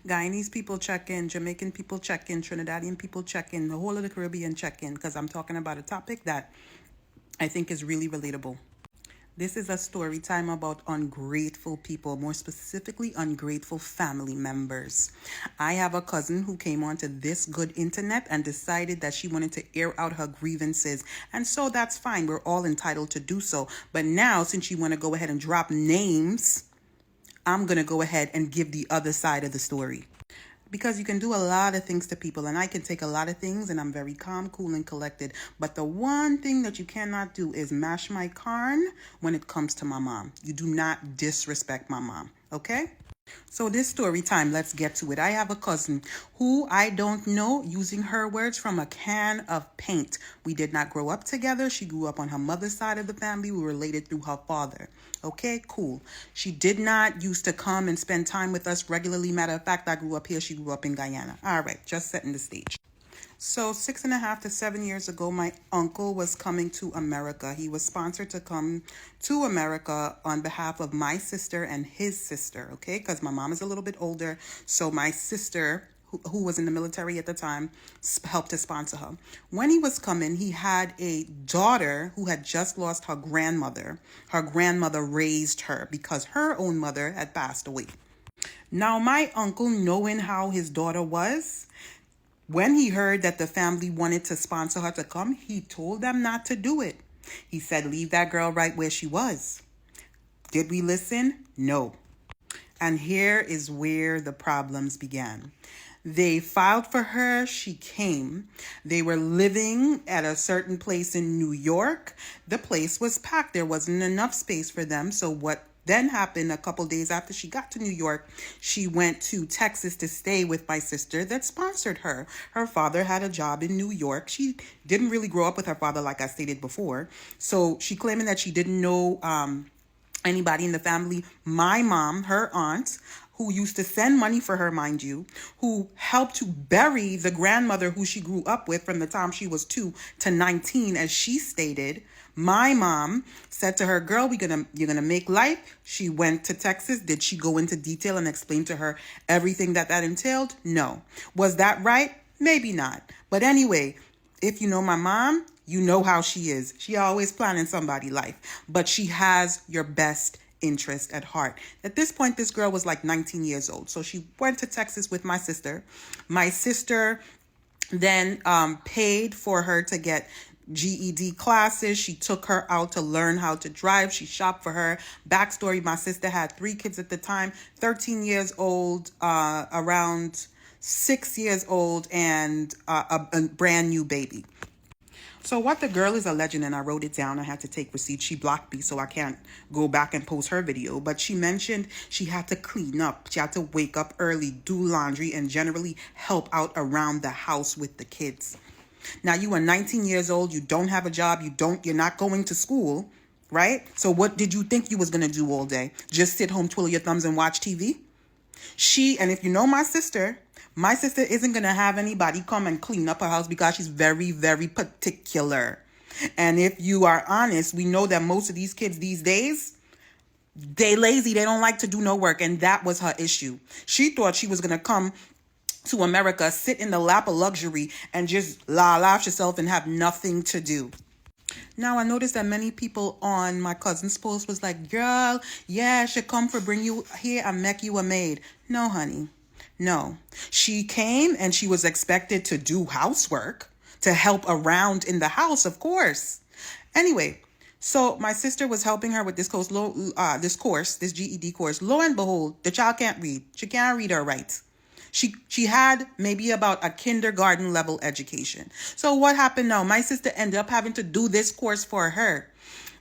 Guyanese people check in, Jamaican people check in, Trinidadian people check in, the whole of the Caribbean check in, because I'm talking about a topic that I think is really relatable. This is a story time about ungrateful people, more specifically, ungrateful family members. I have a cousin who came onto this good internet and decided that she wanted to air out her grievances. And so that's fine. We're all entitled to do so. But now, since you want to go ahead and drop names, I'm going to go ahead and give the other side of the story. Because you can do a lot of things to people, and I can take a lot of things, and I'm very calm, cool, and collected. But the one thing that you cannot do is mash my carn when it comes to my mom. You do not disrespect my mom, okay? So this story time, let's get to it. I have a cousin who I don't know, using her words, from a can of paint. We did not grow up together. She grew up on her mother's side of the family. We were related through her father. Okay, cool. She did not used to come and spend time with us regularly. Matter of fact, I grew up here. She grew up in Guyana. All right, just setting the stage. So 6.5 to 7 years ago, my uncle was coming to America. He was sponsored to come to America on behalf of my sister and his sister, okay? Because my mom is a little bit older. So my sister, who was in the military at the time, helped to sponsor her. When he was coming, he had a daughter who had just lost her grandmother. Her grandmother raised her because her own mother had passed away. Now, my uncle, knowing how his daughter was, when he heard that the family wanted to sponsor her to come, he told them not to do it. He said, leave that girl right where she was. Did we listen? No. And here is where the problems began. They filed for her. She came. They were living at a certain place in New York. The place was packed. There wasn't enough space for them. So what then happened, a couple days after she got to New York, she went to Texas to stay with my sister that sponsored her. Her father had a job in New York. She didn't really grow up with her father, like I stated before. So she claiming that she didn't know anybody in the family. My mom, her aunt, who used to send money for her, mind you, who helped to bury the grandmother who she grew up with from the time she was 2 to 19, as she stated. My mom said to her, girl, you're gonna make life. She went to Texas. Did she go into detail and explain to her everything that entailed? No. Was that right? Maybe not. But anyway, if you know my mom, you know how she is. She always planning somebody's life, but she has your best interest at heart. At this point, this girl was like 19 years old. So she went to Texas with my sister. My sister then paid for her to get GED classes. She took her out to learn how to drive. She shopped for her. Backstory, my sister had 3 kids at the time, 13 years old, around 6 years old, and a brand new baby. So what the girl is alleging, and I wrote it down, I had to take receipts. She blocked me, so I can't go back and post her video. But she mentioned she had to clean up. She had to wake up early, do laundry, and generally help out around the house with the kids. Now, you are 19 years old. You don't have a job. You're not going to school, right? So what did you think you was going to do all day? Just sit home, twiddle your thumbs, and watch TV? And if you know my sister isn't going to have anybody come and clean up her house because she's very, very particular. And if you are honest, we know that most of these kids these days, they lazy. They don't like to do no work. And that was her issue. She thought she was going to come to America, sit in the lap of luxury, and just laugh herself and have nothing to do. Now, I noticed that many people on my cousin's post was like, girl, yeah, I should come for bring you here and make you a maid. No, honey. No. She came and she was expected to do housework, to help around in the house, of course. Anyway, so my sister was helping her with this this GED course. Lo and behold, the child can't read. She can't read or write. She had maybe about a kindergarten level education. So what happened now? My sister ended up having to do this course for her.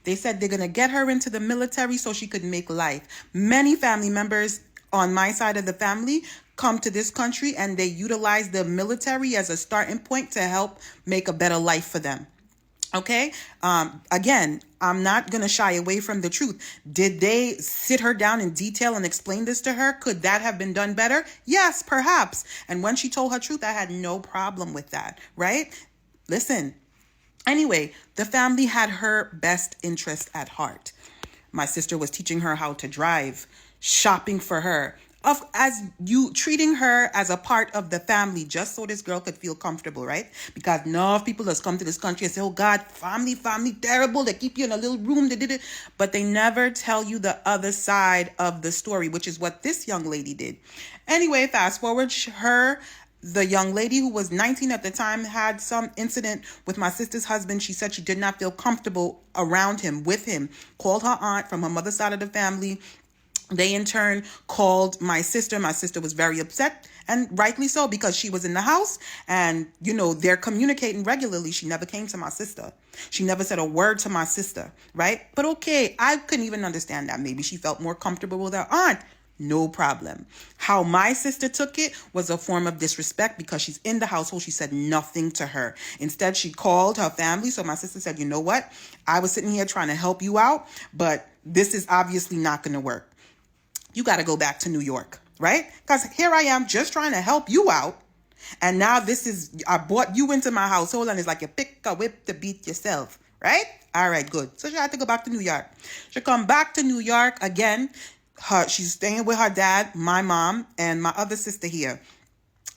They said they're going to get her into the military so she could make life. Many family members on my side of the family come to this country and they utilize the military as a starting point to help make a better life for them. Okay. Again, I'm not going to shy away from the truth. Did they sit her down in detail and explain this to her? Could that have been done better? Yes, perhaps. And when she told her truth, I had no problem with that. Right? Listen. Anyway, the family had her best interest at heart. My sister was teaching her how to drive, shopping for her. as you treating her as a part of the family, just so this girl could feel comfortable, right? Because enough people has come to this country and say, oh God, family terrible, they keep you in a little room, they did it, but they never tell you the other side of the story, which is what this young lady did. Anyway, fast forward, the young lady who was 19 at the time had some incident with my sister's husband. She said she did not feel comfortable around him, with him. Called her aunt from her mother's side of the family. They in turn called my sister. My sister was very upset, and rightly so, because she was in the house and, they're communicating regularly. She never came to my sister. She never said a word to my sister, right? But okay, I couldn't even understand that. Maybe she felt more comfortable with her aunt. No problem. How my sister took it was a form of disrespect because she's in the household. She said nothing to her. Instead, she called her family. So my sister said, you know what? I was sitting here trying to help you out, but this is obviously not going to work. You got to go back to New York, right? Because here I am just trying to help you out. And now I brought you into my household, and it's like you pick a whip to beat yourself, right? All right, good. So she had to go back to New York. She come back to New York again. She's staying with her dad, my mom, and my other sister here.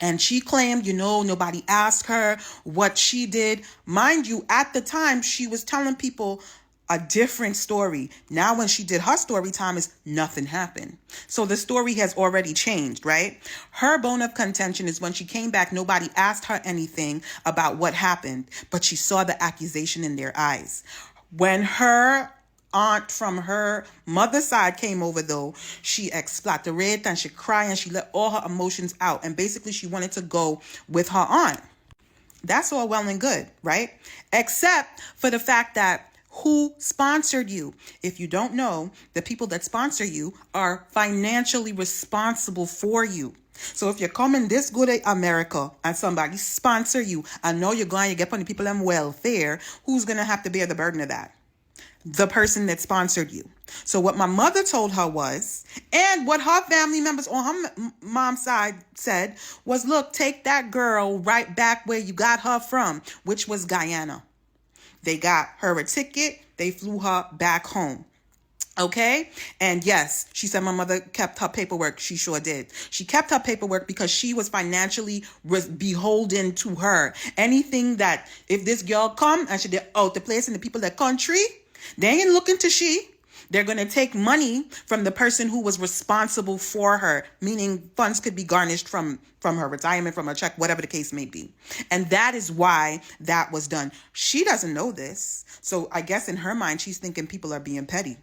And she claimed, nobody asked her what she did. Mind you, at the time, she was telling people a different story. Now, when she did her story time, is nothing happened. So the story has already changed, right? Her bone of contention is when she came back, nobody asked her anything about what happened, but she saw the accusation in their eyes. When her aunt from her mother's side came over, though, she exploded and she cried and she let all her emotions out. And basically she wanted to go with her aunt. That's all well and good, right? Except for the fact that who sponsored you? If you don't know, the people that sponsor you are financially responsible for you. So if you're coming this good at America and somebody sponsor you, I know you're going to get plenty of people on welfare. Who's going to have to bear the burden of that? The person that sponsored you. So what my mother told her was, and what her family members on her mom's side said was, look, take that girl right back where you got her from, which was Guyana. They got her a ticket. They flew her back home. Okay. And yes, she said my mother kept her paperwork. She sure did. She kept her paperwork because she was financially beholden to her. Anything that if this girl come and she did out the place in the people that country, they ain't looking to she. They're going to take money from the person who was responsible for her, meaning funds could be garnished from her retirement, from her check, whatever the case may be. And that is why that was done. She doesn't know this. So I guess in her mind, she's thinking people are being petty.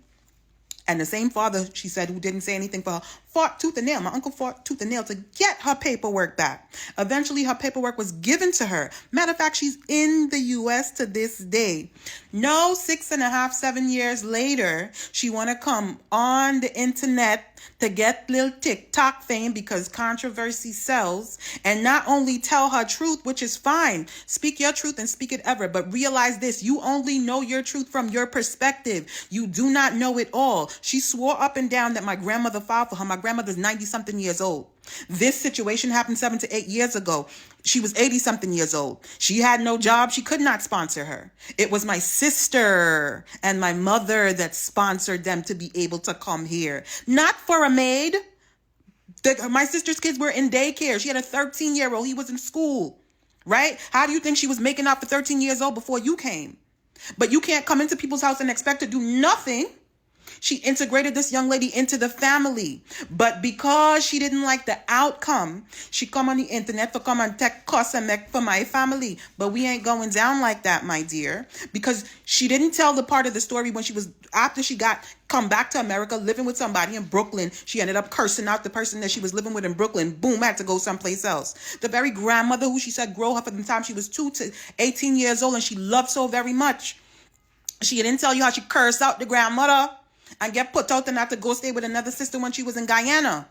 And the same father, she said, who didn't say anything for her, fought tooth and nail. My uncle fought tooth and nail to get her paperwork back. Eventually, her paperwork was given to her. Matter of fact, she's in the U.S. to this day. No, 6.5, 7 years later, she want to come on the internet to get little TikTok fame because controversy sells, and not only tell her truth, which is fine. Speak your truth and speak it ever. But realize this, you only know your truth from your perspective. You do not know it all. She swore up and down that my grandmother filed for her. My grandmother's 90-something years old. This situation happened 7 to 8 years ago. She was 80-something years old. She had no job. She could not sponsor her. It was my sister and my mother that sponsored them to be able to come here. Not for a maid. My sister's kids were in daycare. She had a 13-year-old. He was in school, right? How do you think she was making out for 13 years old before you came? But you can't come into people's house and expect to do nothing. She integrated this young lady into the family. But because she didn't like the outcome, she come on the internet to come and take cuss and make for my family. But we ain't going down like that, my dear. Because she didn't tell the part of the story when she was, after she come back to America, living with somebody in Brooklyn. She ended up cursing out the person that she was living with in Brooklyn. Boom, had to go someplace else. The very grandmother who she said grew her from the time she was 2 to 18 years old and she loved so very much. She didn't tell you how she cursed out the grandmother and get put out and have to go stay with another sister when she was in Guyana.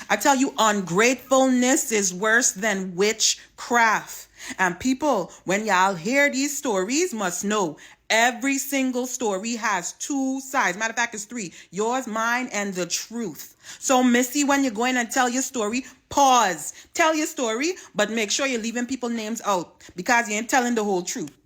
I tell you, ungratefulness is worse than witchcraft. And people, when y'all hear these stories, must know every single story has 2 sides. Matter of fact, it's 3. Yours, mine, and the truth. So, Missy, when you're going and tell your story, pause. Tell your story, but make sure you're leaving people's names out because you ain't telling the whole truth.